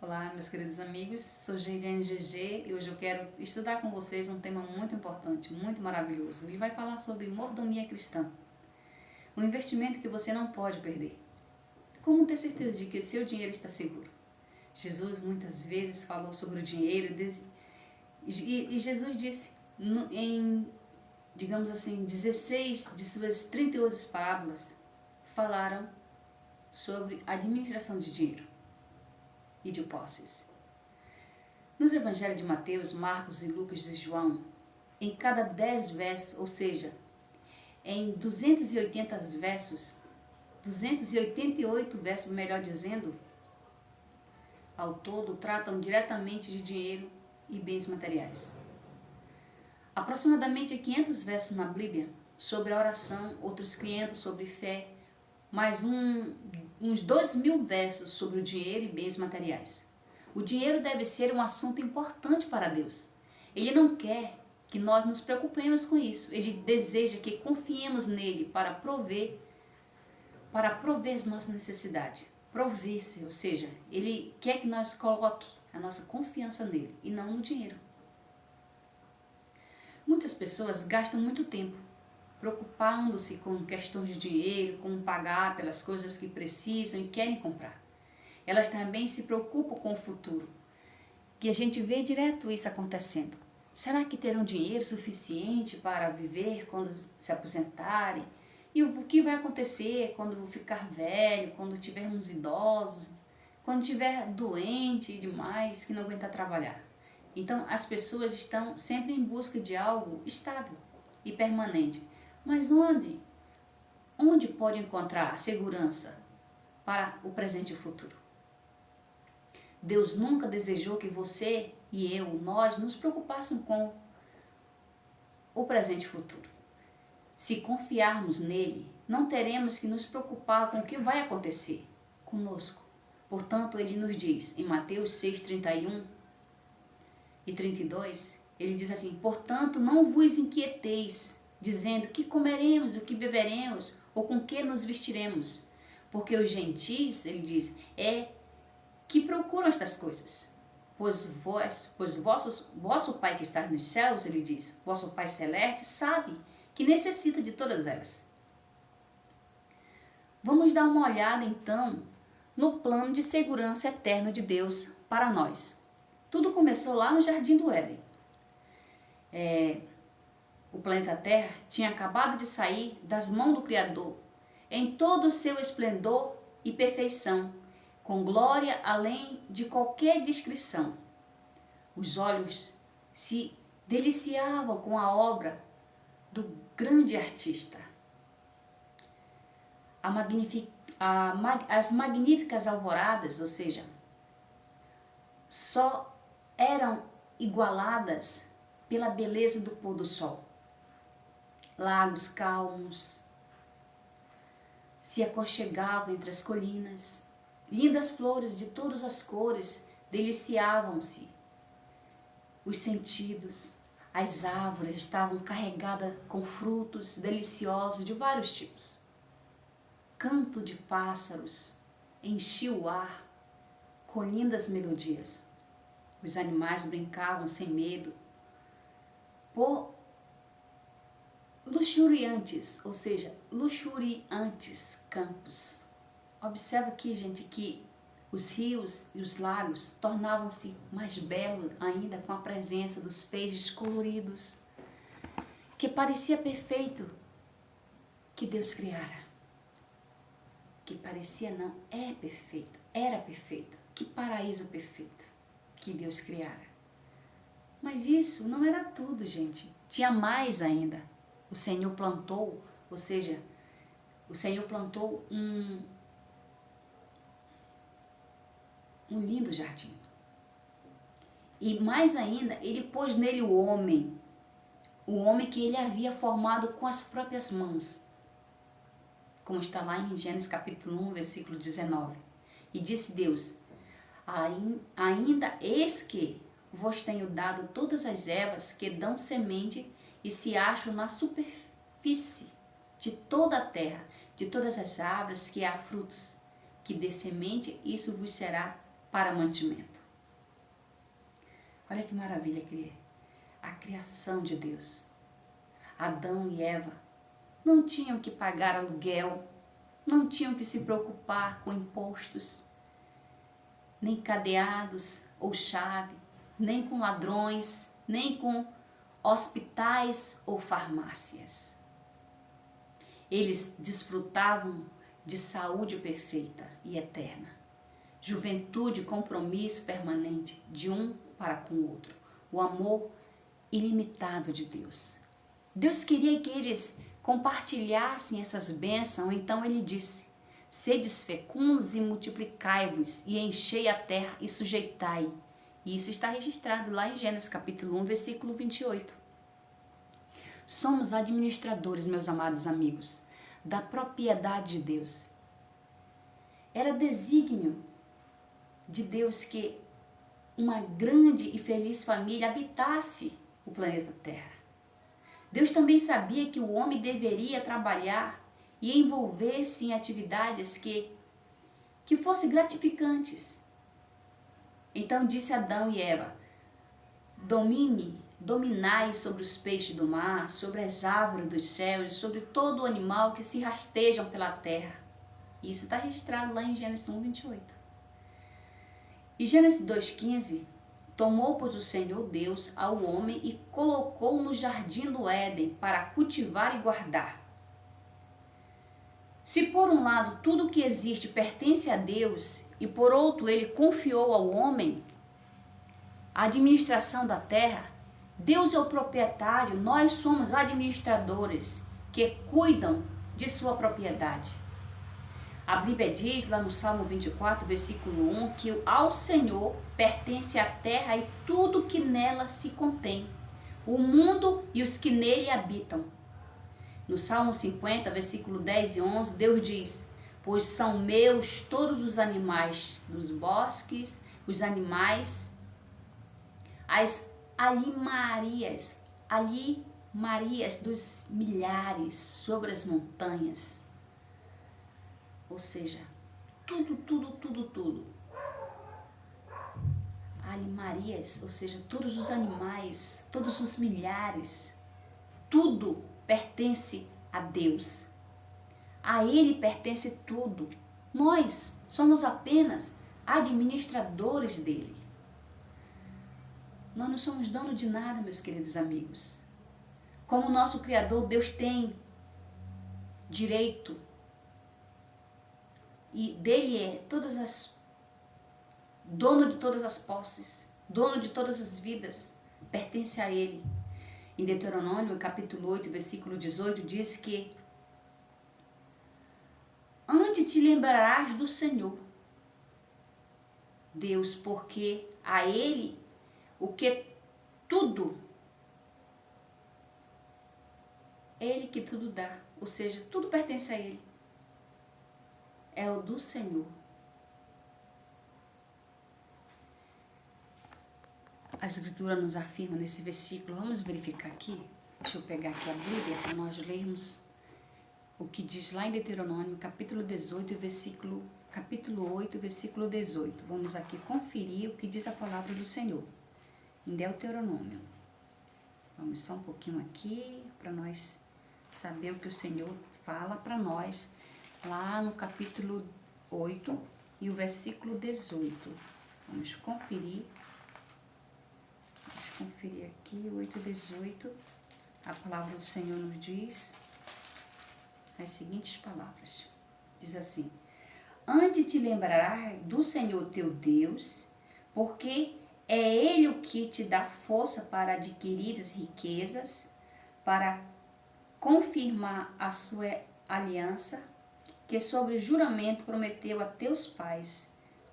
Olá, meus queridos amigos, sou Geirene GG e hoje eu quero estudar com vocês um tema muito importante, muito maravilhoso. Ele vai falar sobre mordomia cristã, um investimento que você não pode perder. Como ter certeza de que seu dinheiro está seguro? Jesus muitas vezes falou sobre o dinheiro e Jesus disse digamos assim, 16 de suas 38 parábolas falaram sobre administração de dinheiro e de posses. Nos evangelhos de Mateus, Marcos e Lucas e João, em cada 10 versos, ou seja, em 280 versos, 288 versos, melhor dizendo, ao todo tratam diretamente de dinheiro e bens materiais. Aproximadamente 500 versos na Bíblia sobre a oração, outros 500 sobre fé, mais uns 2.000 versos sobre o dinheiro e bens materiais. O dinheiro deve ser um assunto importante para Deus. Ele não quer que nós nos preocupemos com isso. Ele deseja que confiemos nele para prover as nossas necessidades. Prover-se, ou seja, ele quer que nós coloquemos a nossa confiança nele e não no dinheiro. Muitas pessoas gastam muito tempo preocupando-se com questões de dinheiro, com pagar pelas coisas que precisam e querem comprar. Elas também se preocupam com o futuro, que a gente vê direto isso acontecendo. Será que terão dinheiro suficiente para viver quando se aposentarem? E o que vai acontecer quando ficar velho, quando tivermos idosos, quando estiver doente demais, que não aguenta trabalhar? Então, as pessoas estão sempre em busca de algo estável e permanente. Mas onde? Onde pode encontrar a segurança para o presente e o futuro? Deus nunca desejou que você e eu, nós, nos preocupássemos com o presente e o futuro. Se confiarmos nele, não teremos que nos preocupar com o que vai acontecer conosco. Portanto, ele nos diz, em Mateus 6, 31 e 32, ele diz assim: portanto, não vos inquieteis, dizendo que comeremos, o que beberemos, ou com que nos vestiremos. Porque os gentis, ele diz, que procuram estas coisas. Pois vosso Pai que está nos céus, ele diz, vosso Pai celeste, sabe que necessita de todas elas. Vamos dar uma olhada, então, no plano de segurança eterno de Deus para nós. Tudo começou lá no Jardim do Éden. O planeta Terra tinha acabado de sair das mãos do Criador, em todo o seu esplendor e perfeição, com glória além de qualquer descrição. Os olhos se deliciavam com a obra do grande artista. As magníficas alvoradas, ou seja, só eram igualadas pela beleza do pôr do sol. Lagos calmos se aconchegavam entre as colinas. Lindas flores de todas as cores deliciavam-se. Os sentidos, as árvores estavam carregadas com frutos deliciosos de vários tipos. Canto de pássaros enchia o ar com lindas melodias. Os animais brincavam sem medo por luxuriantes, ou seja, luxuriantes campos. Observa aqui, gente, que os rios e os lagos tornavam-se mais belos ainda com a presença dos peixes coloridos, que parecia perfeito que Deus criara. Que parecia não, é perfeito, era perfeito. Que paraíso perfeito que Deus criara. Mas isso não era tudo, gente. Tinha mais ainda. O Senhor plantou, ou seja, o Senhor plantou um lindo jardim. E mais ainda, ele pôs nele o homem que ele havia formado com as próprias mãos. Como está lá em Gênesis capítulo 1, versículo 19. E disse Deus: ainda eis que vos tenho dado todas as ervas que dão semente e se acham na superfície de toda a terra, de todas as árvores que há frutos, que dê semente, isso vos será para mantimento. Olha que maravilha que é a criação de Deus. Adão e Eva não tinham que pagar aluguel, não tinham que se preocupar com impostos, nem cadeados ou chave, nem com ladrões, nem com hospitais ou farmácias. Eles desfrutavam de saúde perfeita e eterna, juventude e compromisso permanente de um para com o outro, o amor ilimitado de Deus. Deus queria que eles compartilhassem essas bênçãos, então ele disse: sedes fecundos e multiplicai-vos e enchei a terra e sujeitai. E isso está registrado lá em Gênesis capítulo 1, versículo 28. Somos administradores, meus amados amigos, da propriedade de Deus. Era desígnio de Deus que uma grande e feliz família habitasse o planeta Terra. Deus também sabia que o homem deveria trabalhar e envolver-se em atividades que fossem gratificantes. Então disse Adão e Eva: dominai sobre os peixes do mar, sobre as árvores dos céus, sobre todo o animal que se rastejam pela terra. Isso está registrado lá em Gênesis 1, 28. E Gênesis 2,15: tomou, pois, o Senhor Deus ao homem e colocou no jardim do Éden para cultivar e guardar. Se por um lado tudo o que existe pertence a Deus e por outro ele confiou ao homem a administração da terra, Deus é o proprietário, nós somos administradores que cuidam de sua propriedade. A Bíblia diz lá no Salmo 24, versículo 1, que ao Senhor pertence a terra e tudo que nela se contém, o mundo e os que nele habitam. No Salmo 50, versículo 10 e 11, Deus diz: pois são meus todos os animais dos bosques, os animais, as alimarias dos milhares sobre as montanhas. Ou seja, tudo. Alimarias, ou seja, todos os animais, todos os milhares, tudo pertence a Deus. A Ele pertence tudo. Nós somos apenas administradores dele. Nós não somos dono de nada, meus queridos amigos. Como nosso Criador, Deus tem direito e dele é dono de todas as posses, dono de todas as vidas, pertence a ele. Em Deuteronômio, capítulo 8, versículo 18, diz que antes te lembrarás do Senhor, Deus, porque a ele o que tudo, ele que tudo dá, ou seja, tudo pertence a ele. É o do Senhor. A Escritura nos afirma nesse versículo, vamos verificar aqui, deixa eu pegar aqui a Bíblia para nós lermos o que diz lá em Deuteronômio, capítulo 8, versículo 18. Vamos aqui conferir o que diz a palavra do Senhor, em Deuteronômio. Vamos só um pouquinho aqui, para nós saber o que o Senhor fala para nós, lá no capítulo 8 e o versículo 18. Vamos conferir. Vamos conferir aqui, 8 e 18. A palavra do Senhor nos diz as seguintes palavras. Diz assim: antes te lembrarás do Senhor teu Deus, porque é Ele o que te dá força para adquirir as riquezas, para confirmar a sua aliança, que sobre juramento prometeu a teus pais,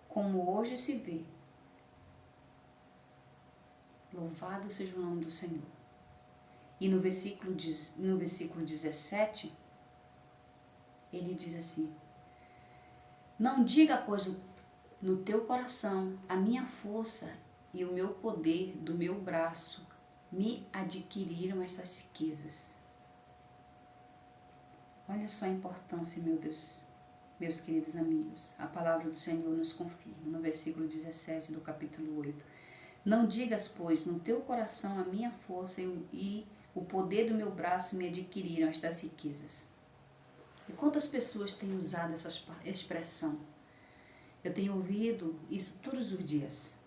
como hoje se vê. Louvado seja o nome do Senhor. E no versículo 17, ele diz assim: não diga, pois, no teu coração, a minha força e o meu poder do meu braço me adquiriram essas riquezas. Olha só a importância, meu Deus. meus queridos amigos, a palavra do Senhor nos confirma, no versículo 17 do capítulo 8. Não digas, pois, no teu coração a minha força e o poder do meu braço me adquiriram estas riquezas. E quantas pessoas têm usado essa expressão? Eu tenho ouvido isso todos os dias,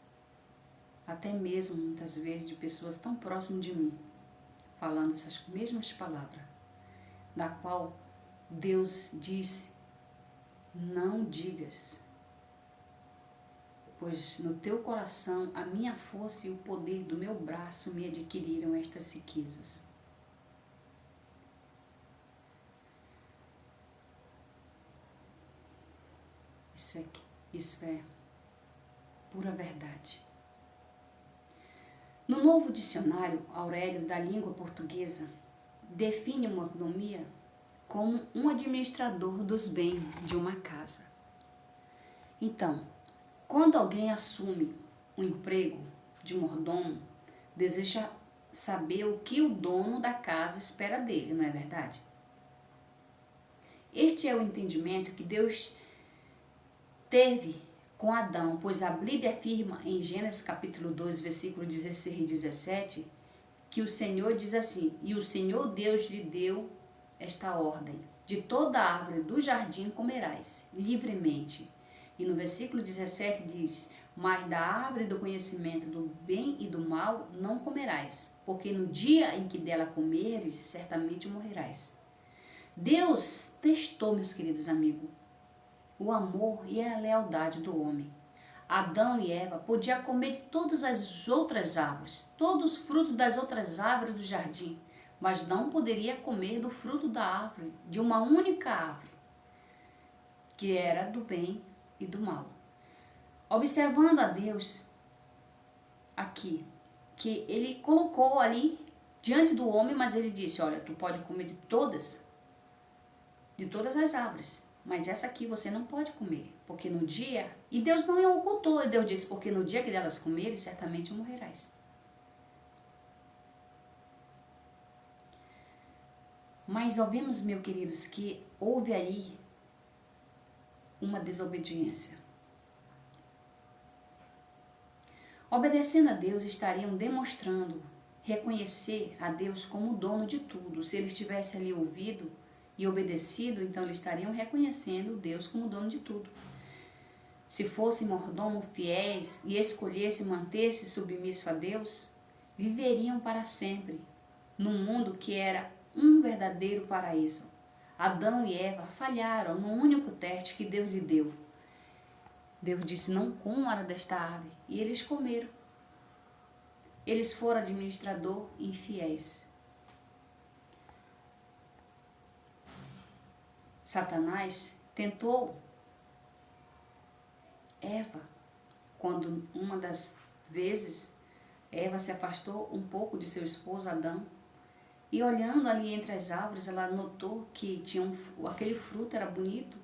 até mesmo muitas vezes de pessoas tão próximas de mim, falando essas mesmas palavras, da qual Deus disse: não digas, pois no teu coração a minha força e o poder do meu braço me adquiriram estas riquezas. Isso é pura verdade. No novo dicionário Aurélio da língua portuguesa, define mordomia como um administrador dos bens de uma casa. Então, quando alguém assume um emprego de mordomo, deseja saber o que o dono da casa espera dele, não é verdade? Este é o entendimento que Deus teve com Adão, pois a Bíblia afirma em Gênesis capítulo 2, versículo 16 e 17, que o Senhor diz assim: e o Senhor Deus lhe deu esta ordem: de toda árvore do jardim comerás livremente. E no versículo 17 diz: mas da árvore do conhecimento do bem e do mal não comerás, porque no dia em que dela comeres, certamente morrerás. Deus testou, meus queridos amigos, o amor e a lealdade do homem. Adão e Eva podiam comer de todas as outras árvores, todos os frutos das outras árvores do jardim, mas não poderia comer do fruto da árvore, de uma única árvore, que era do bem e do mal. Observando a Deus aqui, que ele colocou ali diante do homem, mas ele disse: olha, tu pode comer de todas as árvores, mas essa aqui você não pode comer, porque no dia... E Deus não ocultou, e Deus disse: porque no dia que delas comeres, certamente morrerás. Mas ouvimos, meus queridos, que houve aí uma desobediência. Obedecendo a Deus, estariam demonstrando reconhecer a Deus como dono de tudo. Se eles tivessem ali ouvido e obedecido, então eles estariam reconhecendo Deus como dono de tudo. Se fossem mordomos fiéis e escolhessem manter-se submisso a Deus, viveriam para sempre num mundo que era um verdadeiro paraíso. Adão e Eva falharam no único teste que Deus lhe deu. Deus disse: não comam desta árvore, e eles comeram. Eles foram administrador infiéis. Satanás tentou Eva, quando uma das vezes Eva se afastou um pouco de seu esposo Adão, e olhando ali entre as árvores, ela notou que aquele fruto era bonito.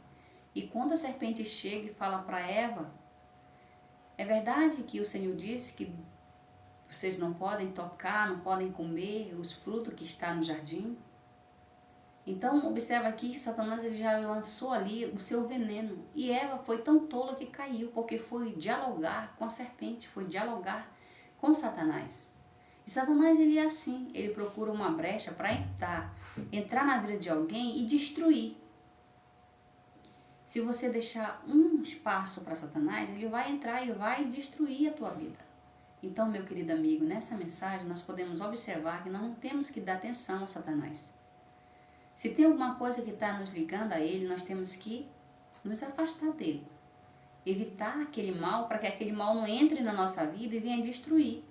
E quando a serpente chega e fala para Eva: é verdade que o Senhor disse que vocês não podem tocar, não podem comer os frutos que está no jardim? Então, observa aqui que Satanás ele já lançou ali o seu veneno. E Eva foi tão tola que caiu, porque foi dialogar com a serpente, foi dialogar com Satanás. E Satanás ele é assim, ele procura uma brecha para entrar na vida de alguém e destruir. Se você deixar um espaço para Satanás, ele vai entrar e vai destruir a tua vida. Então, meu querido amigo, nessa mensagem nós podemos observar que nós não temos que dar atenção a Satanás. Se tem alguma coisa que está nos ligando a ele, nós temos que nos afastar dele. Evitar aquele mal, para que aquele mal não entre na nossa vida e venha destruir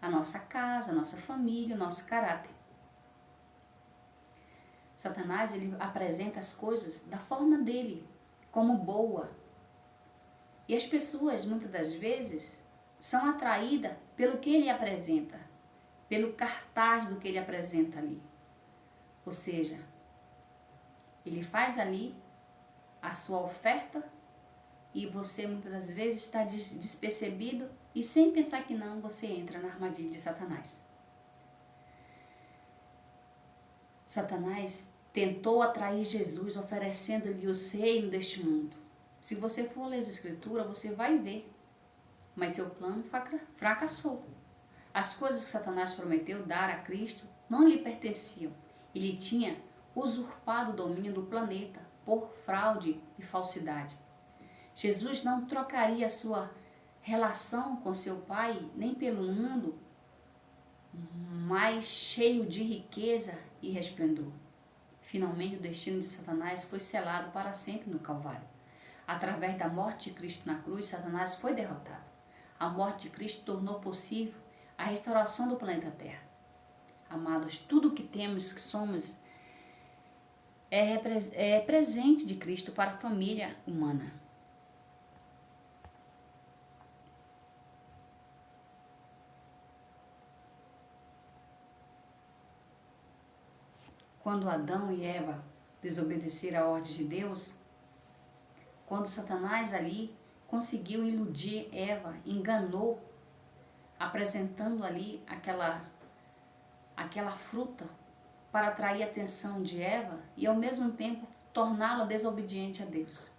a nossa casa, a nossa família, o nosso caráter. Satanás, ele apresenta as coisas da forma dele, como boa. E as pessoas, muitas das vezes, são atraídas pelo que ele apresenta, pelo cartaz do que ele apresenta ali. Ou seja, ele faz ali a sua oferta e você muitas das vezes está despercebido e sem pensar que não, você entra na armadilha de Satanás. Satanás tentou atrair Jesus, oferecendo-lhe os reinos deste mundo. Se você for ler as Escrituras, você vai ver. Mas seu plano fracassou. As coisas que Satanás prometeu dar a Cristo não lhe pertenciam. Ele tinha usurpado o domínio do planeta por fraude e falsidade. Jesus não trocaria sua relação com seu Pai nem pelo mundo mais cheio de riqueza e resplendor. Finalmente, o destino de Satanás foi selado para sempre no Calvário. Através da morte de Cristo na cruz, Satanás foi derrotado. A morte de Cristo tornou possível a restauração do planeta Terra. Amados, tudo o que temos, que somos, é presente de Cristo para a família humana. Quando Adão e Eva desobedeceram à ordem de Deus, quando Satanás ali conseguiu iludir Eva, enganou, apresentando ali aquela fruta para atrair a atenção de Eva e ao mesmo tempo torná-la desobediente a Deus.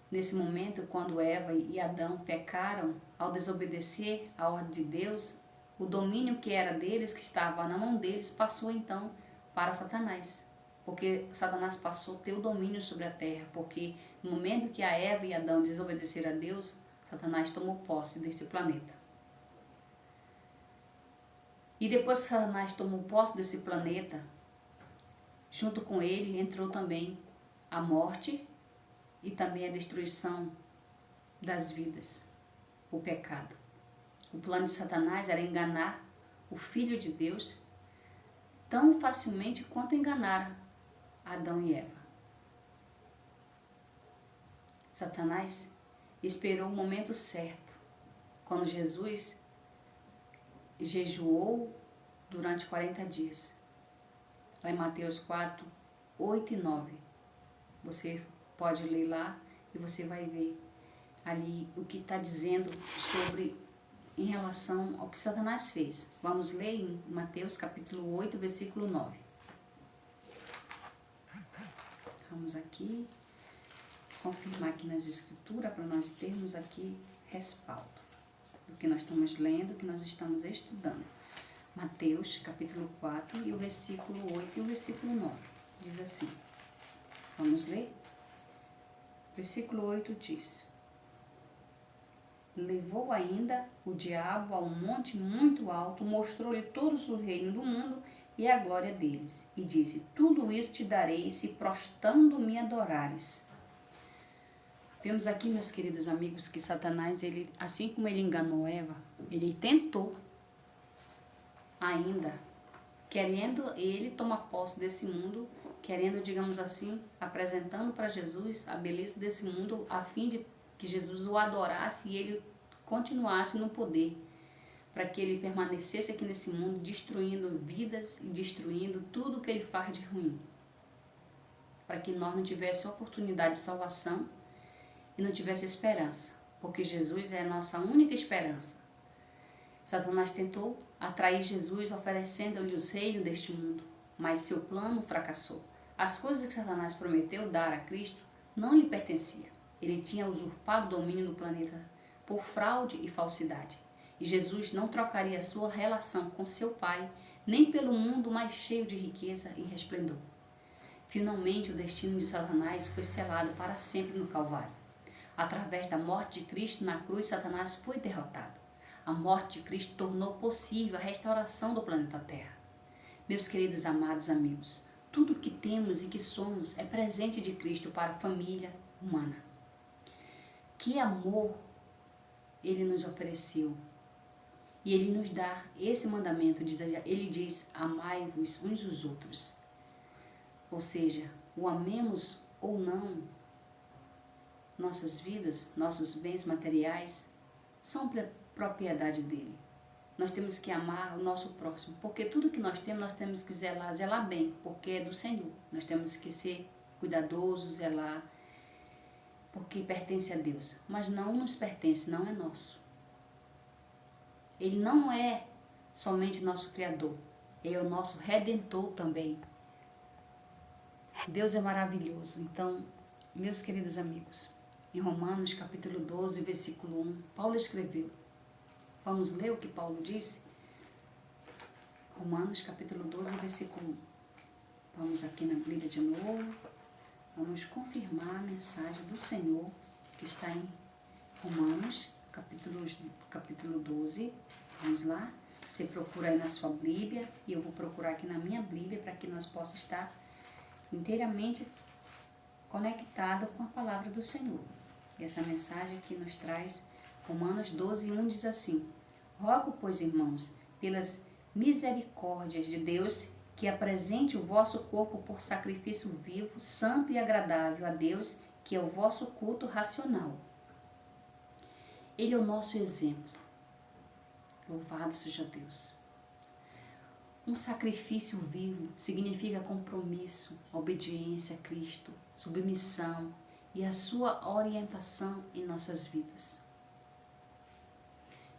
Nesse momento, quando Eva e Adão pecaram ao desobedecer à ordem de Deus, o domínio que era deles, que estava na mão deles, passou então para Satanás. Porque Satanás passou a ter o domínio sobre a terra, porque no momento que a Eva e Adão desobedeceram a Deus, Satanás tomou posse deste planeta. E depois que Satanás tomou posse desse planeta, junto com ele entrou também a morte e também a destruição das vidas, o pecado. O plano de Satanás era enganar o Filho de Deus tão facilmente quanto enganaram Adão e Eva. Satanás esperou o momento certo, quando Jesus jejuou durante 40 dias. Lá em Mateus 4, 8 e 9. Você pode ler lá e você vai ver ali o que está dizendo sobre em relação ao que Satanás fez. Vamos ler em Mateus capítulo 8, versículo 9. Vamos aqui confirmar aqui nas escrituras para nós termos aqui respaldo do que nós estamos lendo, do que nós estamos estudando. Mateus capítulo 4 e o versículo 8 e o versículo 9. Diz assim. Vamos ler? Versículo 8 diz: Levou ainda o diabo a um monte muito alto, mostrou-lhe todos os reinos do mundo e a glória deles, e disse: Tudo isso te darei, se prostrando me adorares. Vemos aqui, meus queridos amigos, que Satanás, ele, assim como ele enganou Eva, ele tentou ainda, querendo ele tomar posse desse mundo, querendo, digamos assim, apresentando para Jesus a beleza desse mundo, a fim de que Jesus o adorasse e ele continuasse no poder, para que ele permanecesse aqui nesse mundo, destruindo vidas e destruindo tudo que ele faz de ruim, para que nós não tivéssemos oportunidade de salvação e não tivesse esperança, porque Jesus é a nossa única esperança. Satanás tentou atrair Jesus oferecendo-lhe os reinos deste mundo, mas seu plano fracassou. As coisas que Satanás prometeu dar a Cristo não lhe pertenciam. Ele tinha usurpado o domínio do planeta por fraude e falsidade. E Jesus não trocaria sua relação com seu Pai, nem pelo mundo mais cheio de riqueza e resplendor. Finalmente, o destino de Satanás foi selado para sempre no Calvário. Através da morte de Cristo na cruz, Satanás foi derrotado. A morte de Cristo tornou possível a restauração do planeta Terra. Meus queridos amados amigos, tudo o que temos e que somos é presente de Cristo para a família humana. Que amor Ele nos ofereceu. E Ele nos dá esse mandamento, Ele diz, amai-vos uns aos outros. Ou seja, o amemos ou não, nossas vidas, nossos bens materiais, são propriedade dEle. Nós temos que amar o nosso próximo, porque tudo que nós temos que zelar bem, porque é do Senhor. Nós temos que ser cuidadosos, zelar, porque pertence a Deus, mas não nos pertence, não é nosso. Ele não é somente nosso Criador, Ele é o nosso Redentor também. Deus é maravilhoso. Então, meus queridos amigos, em Romanos capítulo 12, versículo 1, Paulo escreveu. Vamos ler o que Paulo disse? Romanos capítulo 12, versículo 1. Vamos aqui na Bíblia de novo. Vamos confirmar a mensagem do Senhor que está em Romanos capítulo 12. Vamos lá. Você procura aí na sua Bíblia e eu vou procurar aqui na minha Bíblia para que nós possamos estar inteiramente conectados com a palavra do Senhor. E essa mensagem aqui nos traz Romanos 12, 1 diz assim: Rogo, pois, irmãos, pelas misericórdias de Deus, que apresente o vosso corpo por sacrifício vivo, santo e agradável a Deus, que é o vosso culto racional. Ele é o nosso exemplo. Louvado seja Deus. Um sacrifício vivo significa compromisso, obediência a Cristo, submissão e a sua orientação em nossas vidas.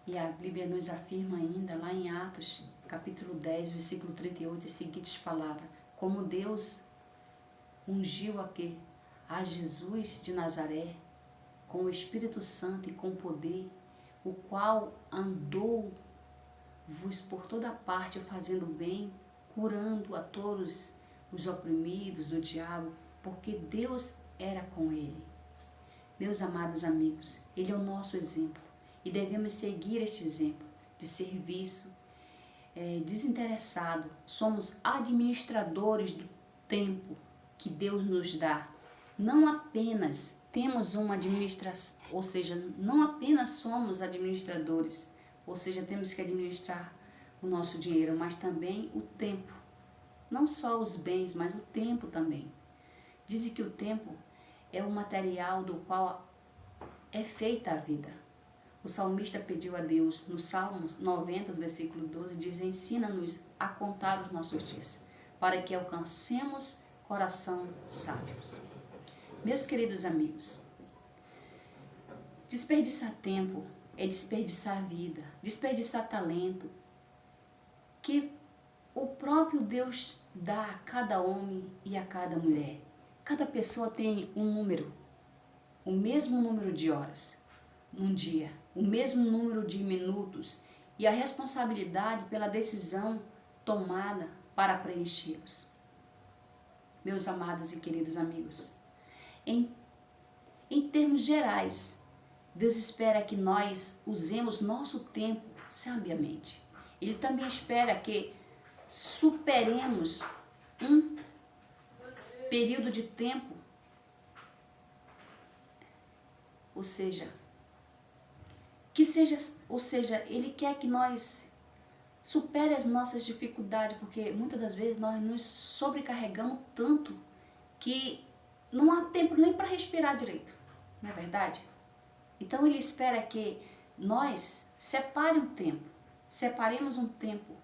E a Bíblia nos afirma ainda, lá em Atos, capítulo 10, versículo 38, as seguintes palavras: como Deus ungiu a Jesus de Nazaré com o Espírito Santo e com poder, o qual andou-vos por toda parte fazendo bem, curando a todos os oprimidos do diabo, porque Deus era com ele. Meus amados amigos, ele é o nosso exemplo e devemos seguir este exemplo de serviço desinteressado. Somos administradores do tempo que Deus nos dá. Não apenas temos uma administração, ou seja, não apenas somos administradores, ou seja, temos que administrar o nosso dinheiro, mas também o tempo. Não só os bens, mas o tempo também. Dizem que o tempo é o material do qual é feita a vida. O salmista pediu a Deus, no Salmo 90, versículo 12, diz: ensina-nos a contar os nossos dias, para que alcancemos coração sábios. Meus queridos amigos, desperdiçar tempo é desperdiçar vida, desperdiçar talento, que o próprio Deus dá a cada homem e a cada mulher. Cada pessoa tem um número, o mesmo número de horas num dia, o mesmo número de minutos e a responsabilidade pela decisão tomada para preenchê-los. Meus amados e queridos amigos, em termos gerais, Deus espera que nós usemos nosso tempo sabiamente. Ele também espera que superemos um período de tempo, ou seja, Ele quer que nós supere as nossas dificuldades, porque muitas das vezes nós nos sobrecarregamos tanto que não há tempo nem para respirar direito, não é verdade? Então Ele espera que nós separemos um tempo,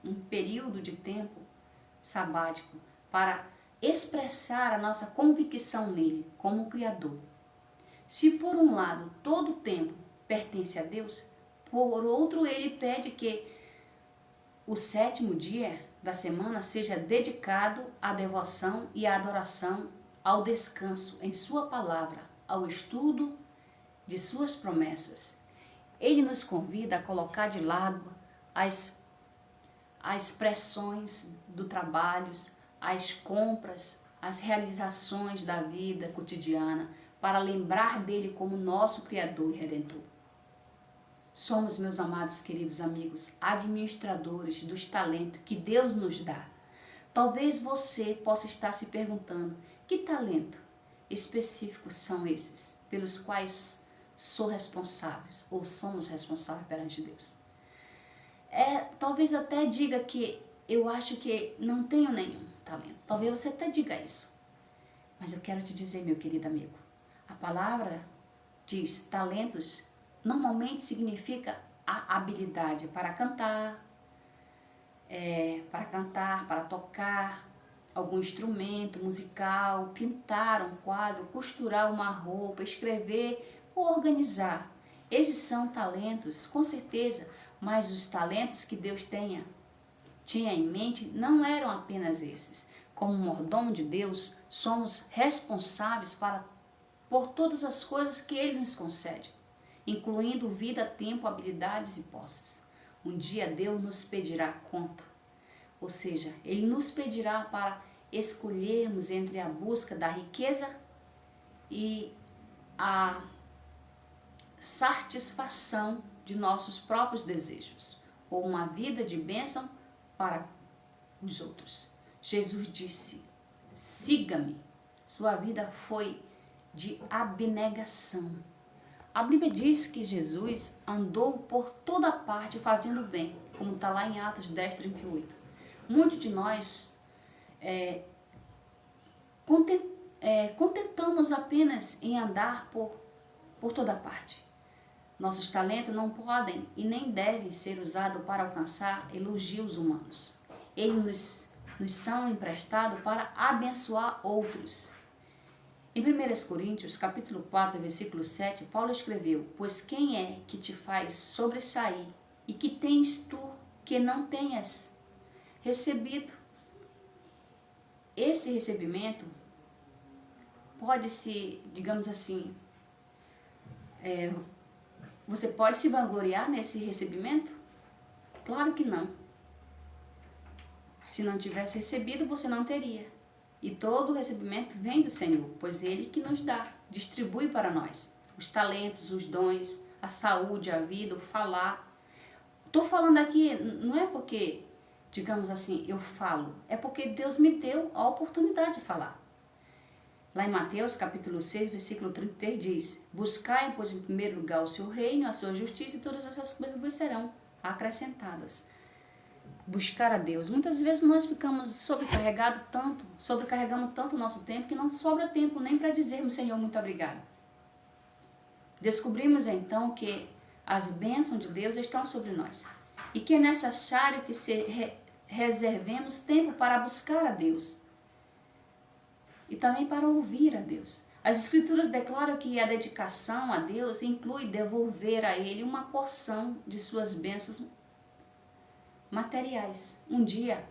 um período de tempo sabático para expressar a nossa convicção nele como Criador. Se por um lado todo o tempo pertence a Deus, por outro Ele pede que o 7º dia da semana seja dedicado à devoção e à adoração, ao descanso em sua palavra, ao estudo de suas promessas. Ele nos convida a colocar de lado as pressões do trabalho, as compras, as realizações da vida cotidiana, para lembrar dele como nosso Criador e Redentor. Somos, meus amados queridos amigos, administradores dos talentos que Deus nos dá. Talvez você possa estar se perguntando: que talento específicos são esses pelos quais sou responsável ou somos responsáveis perante Deus? Talvez até diga que eu acho que não tenho nenhum talento. Talvez você até diga isso. Mas eu quero te dizer, meu querido amigo, a palavra diz talentos normalmente significa a habilidade para cantar, para tocar algum instrumento musical, pintar um quadro, costurar uma roupa, escrever ou organizar. Esses são talentos, com certeza, mas os talentos que Deus tenha tinha em mente não eram apenas esses. Como mordomo de Deus, somos responsáveis por todas as coisas que Ele nos concede, incluindo vida, tempo, habilidades e posses. Um dia Deus nos pedirá conta, ou seja, Ele nos pedirá para escolhermos entre a busca da riqueza e a satisfação de nossos próprios desejos, ou uma vida de bênção para os outros. Jesus disse: siga-me. Sua vida foi de abnegação. A Bíblia diz que Jesus andou por toda parte fazendo bem, como está lá em Atos 10:38. Muitos de nós contentamos apenas em andar por toda parte. Nossos talentos não podem e nem devem ser usados para alcançar elogios humanos. Eles nos são emprestados para abençoar outros. Em 1 Coríntios, capítulo 4, versículo 7, Paulo escreveu: pois quem é que te faz sobressair, e que tens tu que não tenhas recebido? Esse recebimento pode se, digamos assim, você pode se vangloriar nesse recebimento? Claro que não. Se não tivesse recebido, você não teria. E todo o recebimento vem do Senhor, pois Ele que nos dá, distribui para nós os talentos, os dons, a saúde, a vida, o falar. Estou falando aqui, não é porque, digamos assim, eu falo, é porque Deus me deu a oportunidade de falar. Lá em Mateus, capítulo 6, versículo 33, diz: buscai, pois, em primeiro lugar o seu reino, a sua justiça, e todas essas coisas vos serão acrescentadas. Buscar a Deus. Muitas vezes nós ficamos sobrecarregamos tanto o nosso tempo, que não sobra tempo nem para dizermos: Senhor, muito obrigado. Descobrimos então que as bênçãos de Deus estão sobre nós e que é necessário que reservemos tempo para buscar a Deus e também para ouvir a Deus. As Escrituras declaram que a dedicação a Deus inclui devolver a Ele uma porção de suas bênçãos materiais. Um dia,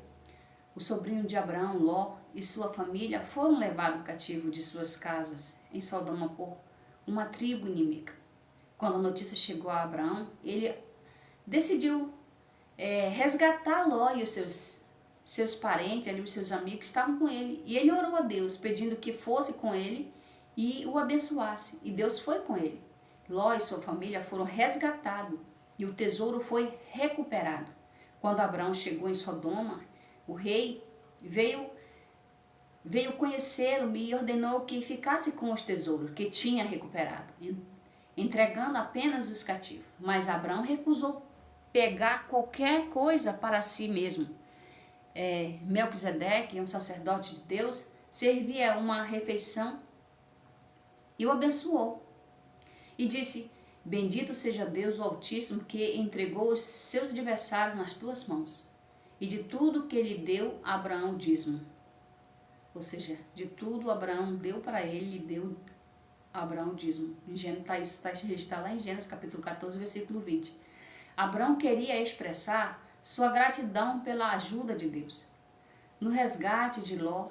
o sobrinho de Abraão, Ló, e sua família foram levados cativo de suas casas em Sodoma por uma tribo inimiga. Quando a notícia chegou a Abraão, ele decidiu resgatar Ló e os seus parentes, ali, os seus amigos que estavam com ele. E ele orou a Deus, pedindo que fosse com ele e o abençoasse. E Deus foi com ele. Ló e sua família foram resgatados e o tesouro foi recuperado. Quando Abraão chegou em Sodoma, o rei veio conhecê-lo e ordenou que ficasse com os tesouros que tinha recuperado, entregando apenas os cativos. Mas Abraão recusou pegar qualquer coisa para si mesmo. Melquisedeque, um sacerdote de Deus, servia uma refeição e o abençoou. E disse: bendito seja Deus o Altíssimo, que entregou os seus adversários nas tuas mãos. E de tudo que ele deu, Abraão dízimo. Ou seja, de tudo Abraão deu para ele, deu Abraão dízimo. Está registrado lá em Gênesis capítulo 14, versículo 20. Abraão queria expressar sua gratidão pela ajuda de Deus no resgate de Ló,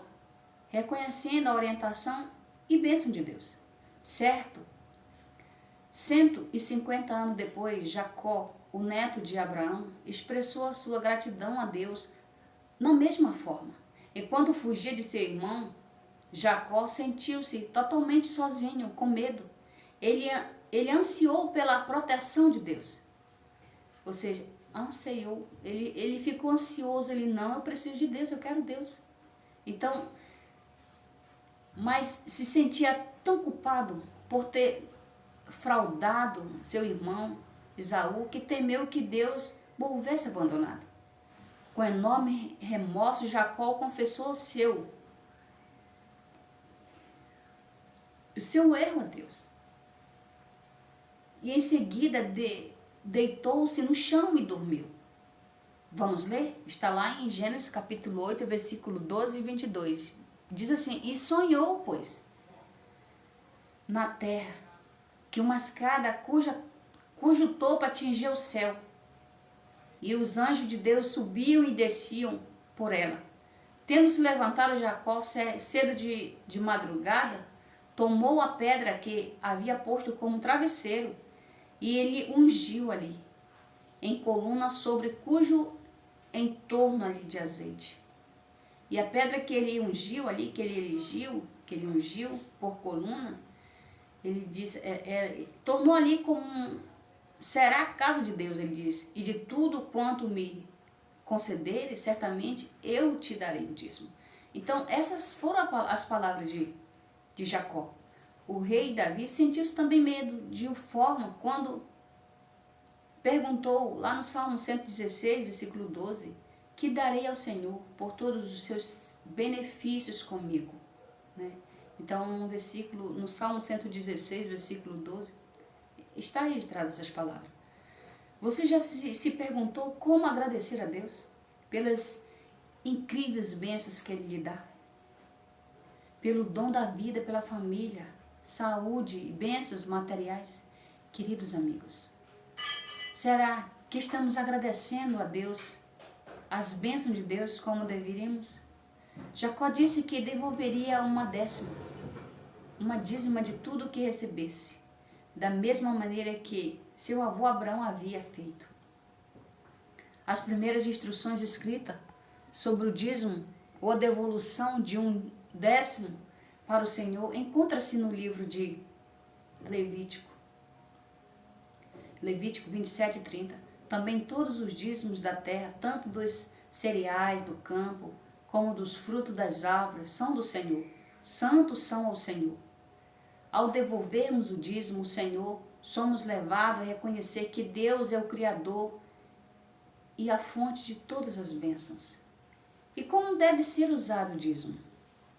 reconhecendo a orientação e bênção de Deus. Certo? 150 anos depois, Jacó, o neto de Abraão, expressou a sua gratidão a Deus na mesma forma. Enquanto fugia de seu irmão, Jacó sentiu-se totalmente sozinho, com medo. Ele ansiou pela proteção de Deus. Ou seja, ansiou, ele ficou ansioso, não, eu preciso de Deus, eu quero Deus. Então, mas se sentia tão culpado por ter fraudado seu irmão Esaú, que temeu que Deus o houvesse abandonado. Com enorme remorso, Jacó confessou o seu erro a Deus. E em seguida deitou-se no chão e dormiu. Vamos ler? Está lá em Gênesis capítulo 8, versículo 12 e 22. Diz assim: e sonhou, pois, na terra, que uma escada cujo topo atingia o céu, e os anjos de Deus subiam e desciam por ela. Tendo se levantado Jacó cedo de madrugada, tomou a pedra que havia posto como travesseiro, e ele ungiu ali, em coluna sobre cujo entorno ali de azeite. E a pedra que ele ungiu ali, que ele ungiu por coluna, ele disse, tornou ali como será a casa de Deus, ele disse, e de tudo quanto me concederes, certamente eu te darei o dízimo. Então, essas foram as palavras de Jacó. O rei Davi sentiu também medo de forma quando perguntou lá no Salmo 116, versículo 12, que darei ao Senhor por todos os seus benefícios comigo, né? Então, no Salmo 116, versículo 12, está registradas essas palavras. Você já se perguntou como agradecer a Deus pelas incríveis bênçãos que Ele lhe dá? Pelo dom da vida, pela família, saúde e bênçãos materiais? Queridos amigos, será que estamos agradecendo a Deus, as bênçãos de Deus como deveríamos? Jacó disse que devolveria uma dízima de tudo que recebesse, da mesma maneira que seu avô Abraão havia feito. As primeiras instruções escritas sobre o dízimo ou a devolução de um décimo para o Senhor encontra-se no livro de Levítico 27 e 30. Também todos os dízimos da terra, tanto dos cereais do campo, como dos frutos das árvores, são do Senhor. Santos são ao Senhor. Ao devolvermos o dízimo, o Senhor, somos levados a reconhecer que Deus é o Criador e a fonte de todas as bênçãos. E como deve ser usado o dízimo?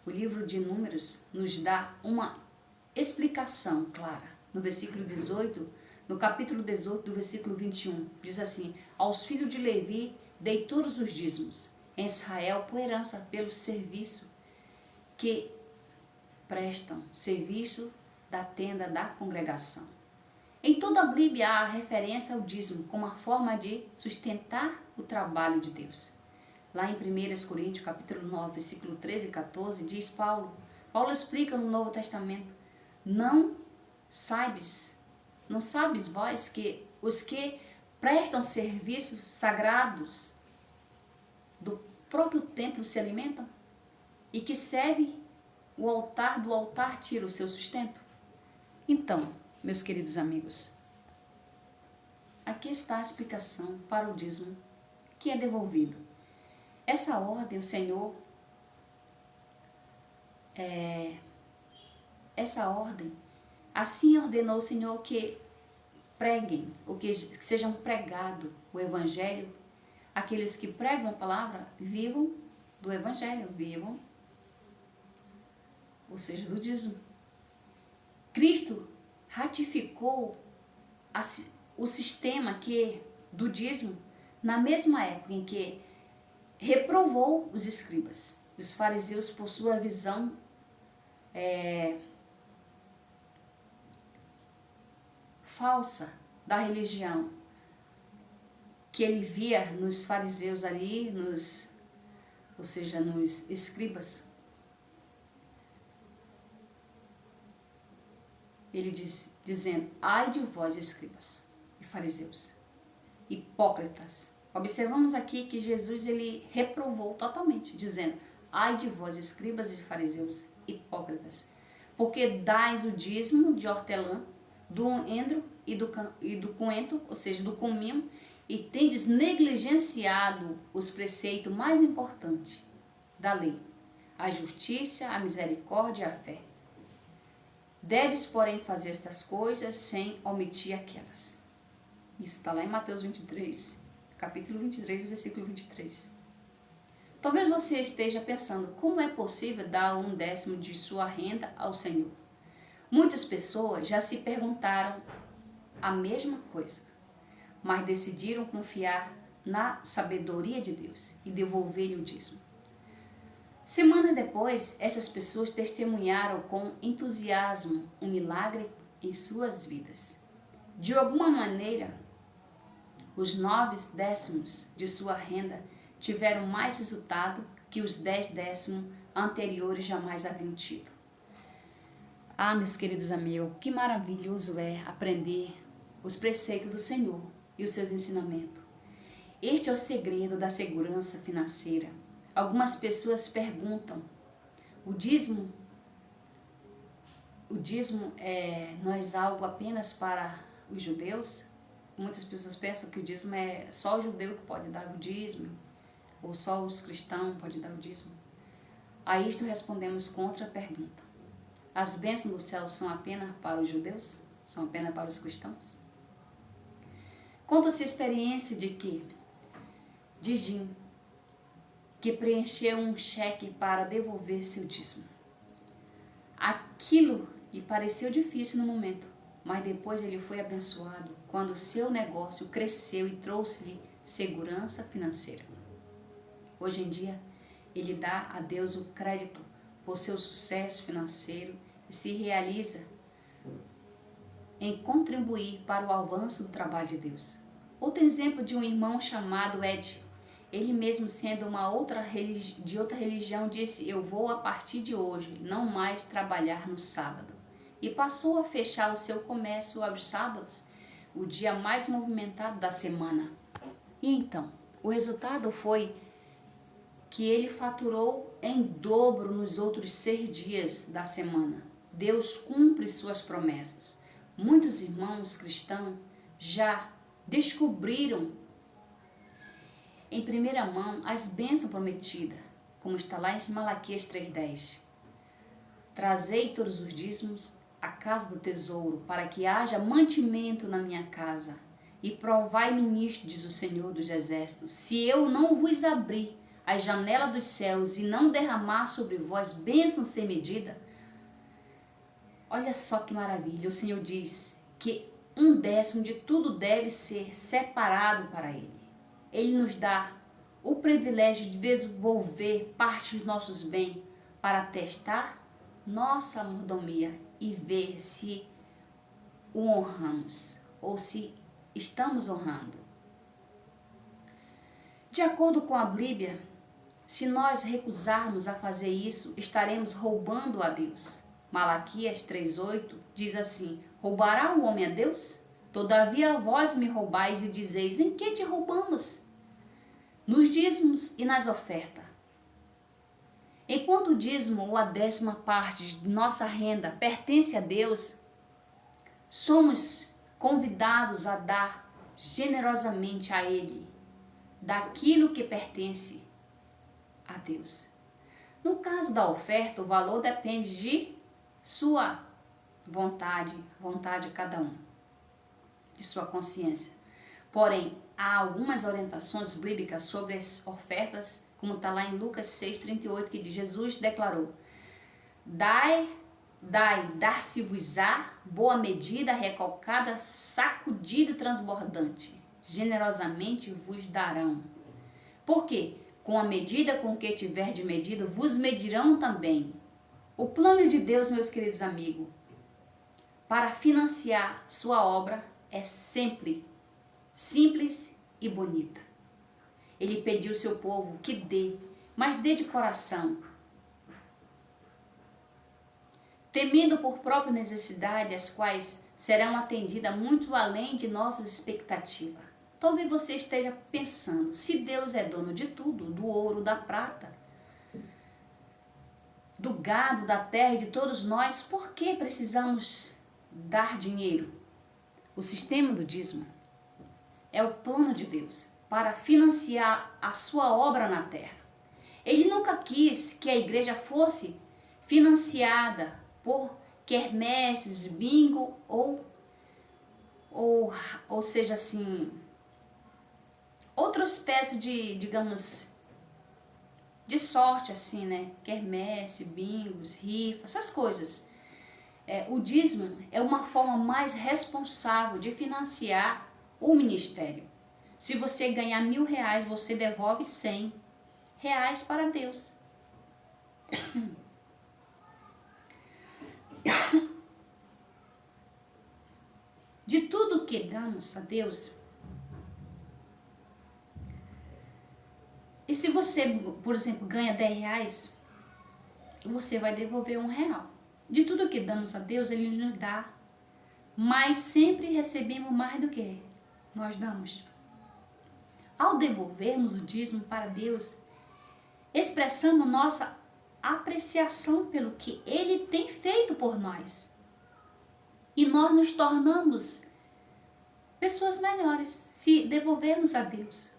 O livro de Números nos dá uma explicação clara. No versículo 18, no capítulo 18, do versículo 21, diz assim: aos filhos de Levi dei todos os dízimos em Israel por herança pelo serviço que prestam, serviço da tenda da congregação. Em toda a Bíblia há referência ao dízimo como uma forma de sustentar o trabalho de Deus. Lá em 1 Coríntios, capítulo 9, versículo 13 e 14, diz Paulo explica no Novo Testamento: não sabes vós que os que prestam serviços sagrados do próprio templo se alimentam? E que serve o altar, do altar tira o seu sustento? Então, meus queridos amigos, aqui está a explicação para o dízimo que é devolvido. Essa ordem, o Senhor, assim ordenou o Senhor que preguem, ou que sejam pregado o Evangelho. Aqueles que pregam a palavra, vivam do Evangelho, vivam, ou seja, do dízimo. Cristo ratificou o sistema do dízimo na mesma época em que reprovou os escribas, os fariseus, por sua visão falsa da religião, que ele via nos fariseus ali, ou seja, nos escribas. Ele dizendo: ai de vós, escribas e fariseus, hipócritas. Observamos aqui que Jesus ele reprovou totalmente, dizendo: ai de vós, escribas e fariseus, hipócritas, porque dais o dízimo de hortelã, do endro e do coentro, ou seja, do cominho, e tendes negligenciado os preceitos mais importantes da lei, a justiça, a misericórdia e a fé. Deves, porém, fazer estas coisas sem omitir aquelas. Isso está lá em Mateus 23, capítulo 23, versículo 23. Talvez você esteja pensando: como é possível dar 1/10 de sua renda ao Senhor? Muitas pessoas já se perguntaram a mesma coisa, mas decidiram confiar na sabedoria de Deus e devolver-lhe o dízimo. Semanas depois, essas pessoas testemunharam com entusiasmo um milagre em suas vidas. De alguma maneira, Os 9 décimos de sua renda tiveram mais resultado que os 10 décimos anteriores jamais haviam tido. Ah, meus queridos amigos, que maravilhoso é aprender os preceitos do Senhor e os seus ensinamentos. Este é o segredo da segurança financeira. Algumas pessoas perguntam, o dízimo não é algo apenas para os judeus? Muitas pessoas pensam que o dízimo é só o judeu que pode dar o dízimo, ou só os cristãos podem dar o dízimo. A isto respondemos com outra pergunta. As bênçãos do céu são apenas para os judeus? São apenas para os cristãos? Conta-se a experiência de Jim, que preencheu um cheque para devolver seu dízimo. Aquilo lhe pareceu difícil no momento, mas depois ele foi abençoado quando seu negócio cresceu e trouxe-lhe segurança financeira. Hoje em dia, ele dá a Deus o crédito por seu sucesso financeiro e se realiza em contribuir para o avanço do trabalho de Deus. Outro exemplo de um irmão chamado Ed, ele mesmo sendo de outra religião, disse: eu vou a partir de hoje não mais trabalhar no sábado. E passou a fechar o seu comércio aos sábados, o dia mais movimentado da semana. E então, o resultado foi que ele faturou em dobro nos outros 6 dias da semana. Deus cumpre suas promessas. Muitos irmãos cristãos já descobriram em primeira mão as bênçãos prometidas, como está lá em Malaquias 3,10. Trazei todos os dízimos à casa do tesouro, para que haja mantimento na minha casa. E provai-me nisto, diz o Senhor dos Exércitos, se eu não vos abrir as janelas dos céus e não derramar sobre vós bênçãos sem medida. Olha só que maravilha, o Senhor diz que 1/10 de tudo deve ser separado para Ele. Ele nos dá o privilégio de desenvolver parte dos nossos bens para testar nossa mordomia e ver se o honramos ou se estamos honrando. De acordo com a Bíblia, se nós recusarmos a fazer isso, estaremos roubando a Deus. Malaquias 3,8 diz assim: roubará o homem a Deus? Todavia vós me roubais e dizeis: em que te roubamos? Nos dízimos e nas ofertas. Enquanto o dízimo ou a 10ª parte de nossa renda pertence a Deus, somos convidados a dar generosamente a Ele daquilo que pertence a Deus. No caso da oferta, o valor depende de sua vontade de cada um, de sua consciência. Porém, há algumas orientações bíblicas sobre as ofertas, como está lá em Lucas 6,38, que diz: Jesus declarou: dar-se-vos-á, boa medida, recalcada, sacudida e transbordante, generosamente vos darão. Por quê? Com a medida com que tiver de medido, vos medirão também. O plano de Deus, meus queridos amigos, para financiar sua obra é sempre simples e bonita. Ele pediu ao seu povo que dê, mas dê de coração, temendo por própria necessidade, as quais serão atendidas muito além de nossas expectativas. Talvez você esteja pensando: se Deus é dono de tudo, do ouro, da prata, do gado, da terra e de todos nós, por que precisamos dar dinheiro? O sistema do dízimo é o plano de Deus para financiar a sua obra na terra. Ele nunca quis que a igreja fosse financiada por quermesses, bingo ou seja assim, outra espécie de, digamos, de sorte assim, né? Quermesse, bingos, rifa, essas coisas. O dízimo é uma forma mais responsável de financiar o ministério. Se você ganhar R$1.000, você devolve R$100 para Deus. De tudo que damos a Deus, você, por exemplo, ganha R$ 10, você vai devolver R$ 1. De tudo que damos a Deus, Ele nos dá. Mas sempre recebemos mais do que nós damos. Ao devolvermos o dízimo para Deus, expressamos nossa apreciação pelo que Ele tem feito por nós. E nós nos tornamos pessoas melhores se devolvermos a Deus.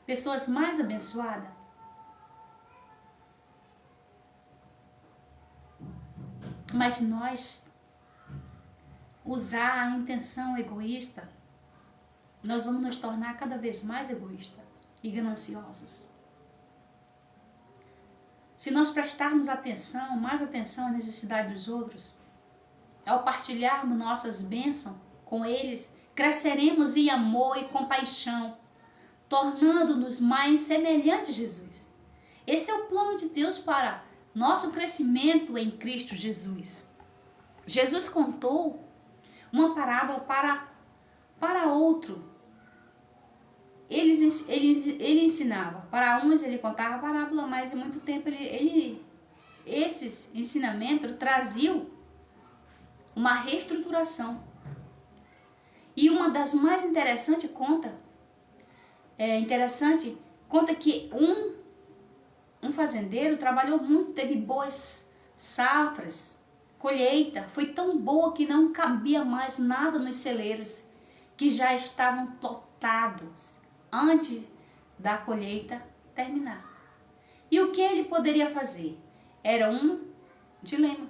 Pessoas mais abençoadas. Mas se nós usar a intenção egoísta, nós vamos nos tornar cada vez mais egoístas e gananciosos. Se nós prestarmos atenção, mais atenção à necessidade dos outros, ao partilharmos nossas bênçãos com eles, cresceremos em amor e compaixão, tornando-nos mais semelhantes a Jesus. Esse é o plano de Deus para nosso crescimento em Cristo Jesus. Jesus contou uma parábola para outro. Ele ensinava. Para uns ele contava a parábola, mas em muito tempo esses ensinamentos traziam uma reestruturação. E uma das mais interessantes conta que um fazendeiro trabalhou muito, teve boas safras, colheita, foi tão boa que não cabia mais nada nos celeiros, que já estavam lotados antes da colheita terminar. E o que ele poderia fazer? Era um dilema.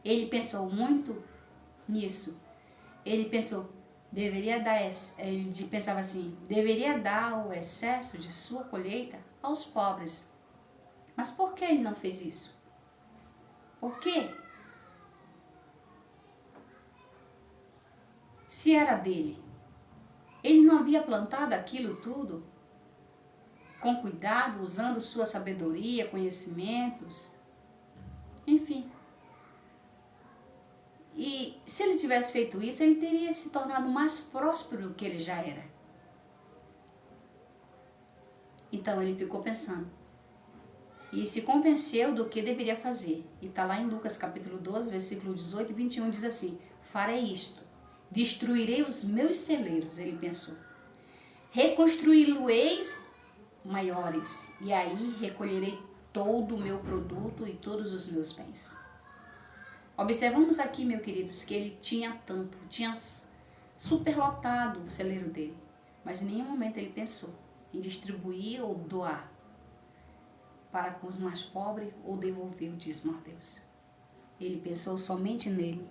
Ele pensou muito nisso. Ele pensou, ele pensava assim, deveria dar o excesso de sua colheita aos pobres. Mas por que ele não fez isso? Por quê? Se era dele, ele não havia plantado aquilo tudo com cuidado, usando sua sabedoria, conhecimentos, enfim. E se ele tivesse feito isso, ele teria se tornado mais próspero do que ele já era. Então ele ficou pensando e se convenceu do que deveria fazer. E está lá em Lucas capítulo 12, versículo 18 e 21, diz assim: farei isto, destruirei os meus celeiros, ele pensou. Reconstruí-los maiores, e aí recolherei todo o meu produto e todos os meus bens. Observamos aqui, meus queridos, que ele tinha superlotado o celeiro dele, mas em nenhum momento ele pensou em distribuir ou doar para com os mais pobres ou devolver o dízimo a Deus. Ele pensou somente nele.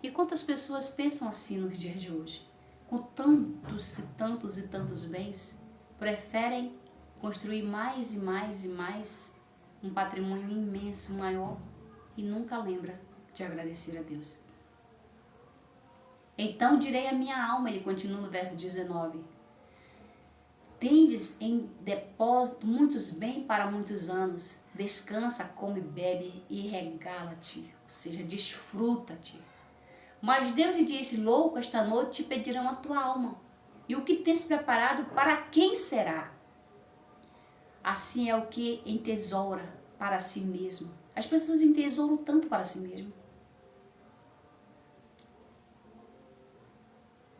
E quantas pessoas pensam assim nos dias de hoje? Com tantos e tantos e tantos bens, preferem construir mais e mais e mais um patrimônio imenso, maior, e nunca lembra de agradecer a Deus. Então direi à minha alma, ele continua no verso 19, tendes em depósito muitos bens para muitos anos, descansa, come, bebe e regala-te, ou seja, desfruta-te. Mas Deus lhe disse, louco, esta noite te pedirão a tua alma, e o que tens preparado, para quem será? Assim é o que entesoura para si mesmo. As pessoas entesouram tanto para si mesmo.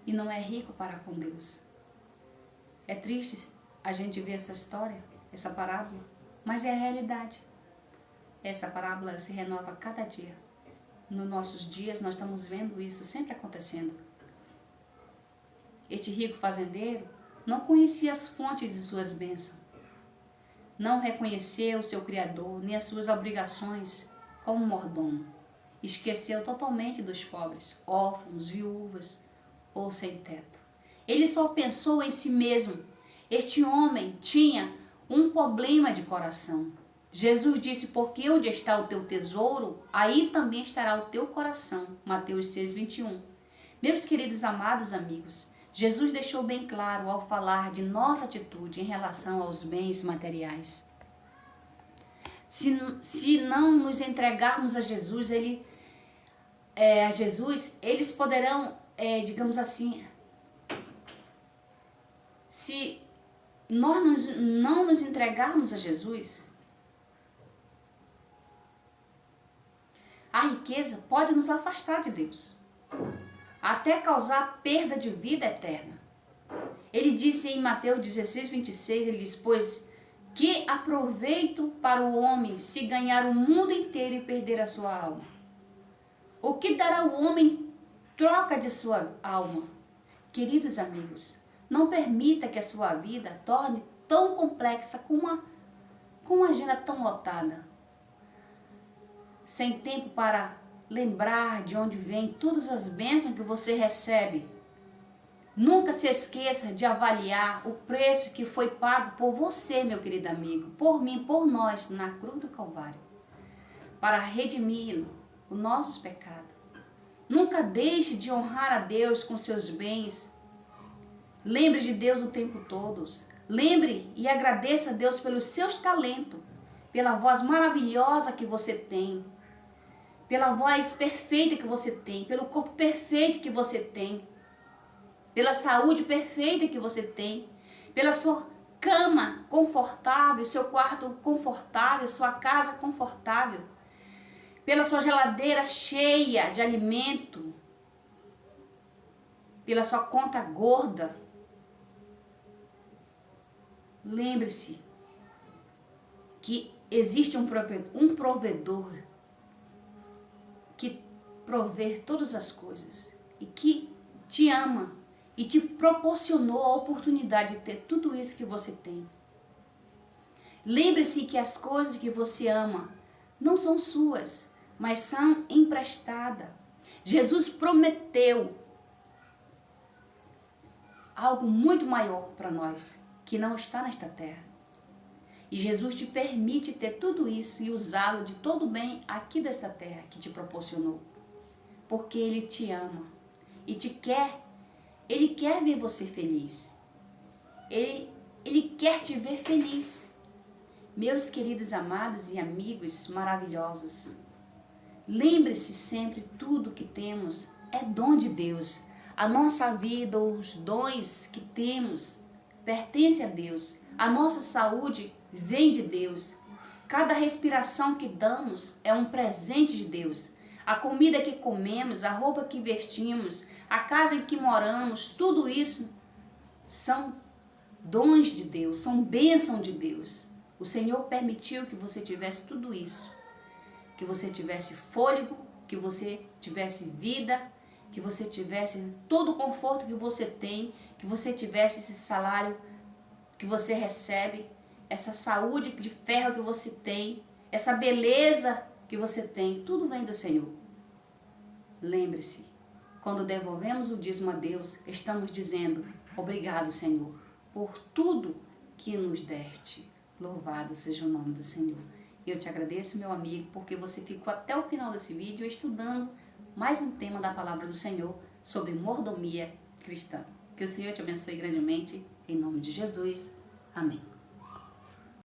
E não é rico para com Deus. É triste a gente ver essa história, essa parábola, mas é a realidade. Essa parábola se renova cada dia. Nos nossos dias nós estamos vendo isso sempre acontecendo. Este rico fazendeiro não conhecia as fontes de suas bênçãos. Não reconheceu o seu Criador, nem as suas obrigações como mordomo. Esqueceu totalmente dos pobres, órfãos, viúvas ou sem teto. Ele só pensou em si mesmo. Este homem tinha um problema de coração. Jesus disse, porque onde está o teu tesouro, aí também estará o teu coração. Mateus 6, 21. Meus queridos amados amigos, Jesus deixou bem claro ao falar de nossa atitude em relação aos bens materiais. Se não nos entregarmos a Jesus, eles poderão, digamos assim, se não nos entregarmos a Jesus, a riqueza pode nos afastar de Deus, até causar perda de vida eterna. Ele disse em Mateus 16, 26, ele diz, pois que aproveito para o homem se ganhar o mundo inteiro e perder a sua alma? O que dará o homem em troca de sua alma? Queridos amigos, não permita que a sua vida torne tão complexa com uma agenda tão lotada, sem tempo para lembrar de onde vem todas as bênçãos que você recebe. Nunca se esqueça de avaliar o preço que foi pago por você, meu querido amigo, por mim, por nós, na cruz do Calvário, para redimir os nossos pecados. Nunca deixe de honrar a Deus com seus bens. Lembre de Deus o tempo todo. Lembre e agradeça a Deus pelos seus talentos, pela voz maravilhosa que você tem, pela voz perfeita que você tem, pelo corpo perfeito que você tem, pela saúde perfeita que você tem, pela sua cama confortável, seu quarto confortável, sua casa confortável, pela sua geladeira cheia de alimento, pela sua conta gorda. Lembre-se que existe um provedor que provê todas as coisas e que te ama e te proporcionou a oportunidade de ter tudo isso que você tem. Lembre-se que as coisas que você ama não são suas, mas são emprestadas. Jesus prometeu algo muito maior para nós, que não está nesta terra. E Jesus te permite ter tudo isso e usá-lo de todo o bem aqui desta terra que te proporcionou. Porque Ele te ama e Ele quer ver você feliz. Ele quer te ver feliz. Meus queridos amados e amigos maravilhosos, lembre-se sempre, tudo que temos é dom de Deus. A nossa vida, os dons que temos, pertence a Deus. A nossa saúde vem de Deus. Cada respiração que damos é um presente de Deus. A comida que comemos, a roupa que vestimos, a casa em que moramos, tudo isso são dons de Deus, são bênção de Deus. O Senhor permitiu que você tivesse tudo isso, que você tivesse fôlego, que você tivesse vida, que você tivesse todo o conforto que você tem, que você tivesse esse salário que você recebe, essa saúde de ferro que você tem, essa beleza que você tem, tudo vem do Senhor. Lembre-se, quando devolvemos o dízimo a Deus, estamos dizendo, obrigado, Senhor, por tudo que nos deste. Louvado seja o nome do Senhor. Eu te agradeço, meu amigo, porque você ficou até o final desse vídeo estudando mais um tema da palavra do Senhor sobre mordomia cristã. Que o Senhor te abençoe grandemente, em nome de Jesus. Amém.